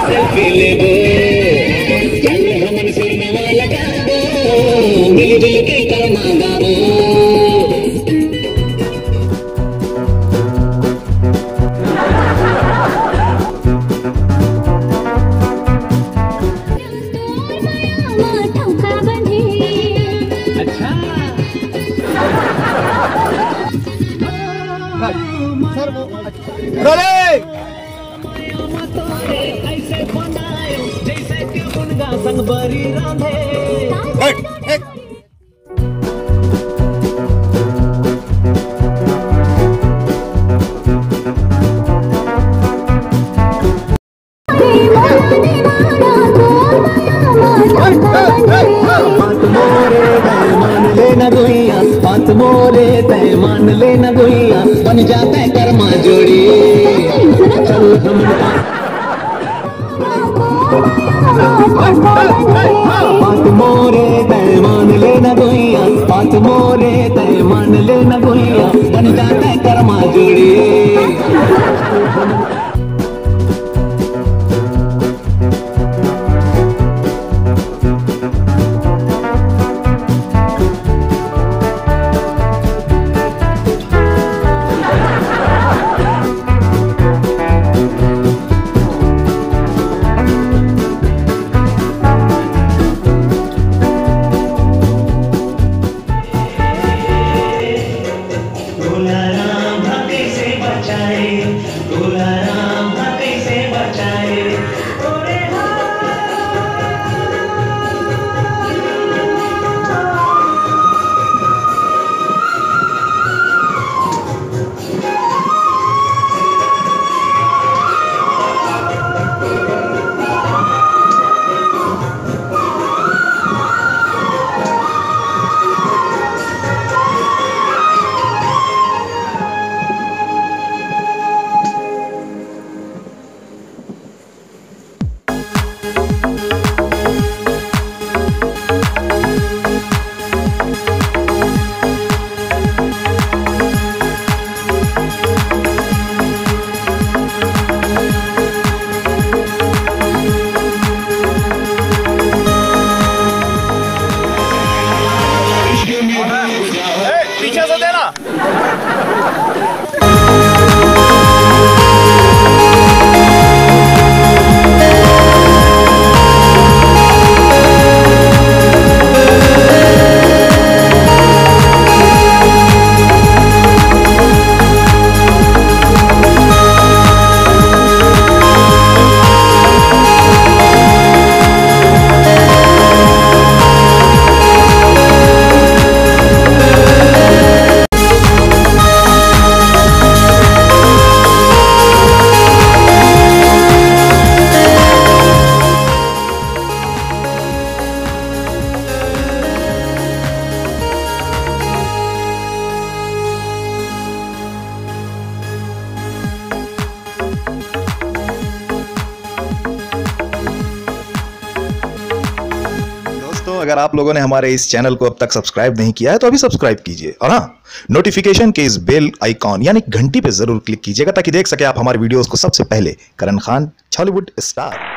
Selfie ले वो चल हमन से नवा लगा दो मिलजुल के कर्मा गावो मोरे तय मान लेना गोइया बन जाता है कर्मा जोड़ी चल हम बात मोरे तय मान लेना गोइया बात मोरे तय मान लेना गोइया बन जाता है कर्मा जोड़ी अगर आप लोगों ने हमारे इस चैनल को अब तक सब्सक्राइब नहीं किया है तो अभी सब्सक्राइब कीजिए और हाँ नोटिफिकेशन के इस बेल आइकॉन यानी घंटी पे जरूर क्लिक कीजिएगा ताकि देख सके आप हमारे वीडियोस को सबसे पहले। करण खान, छॉलीवुड स्टार।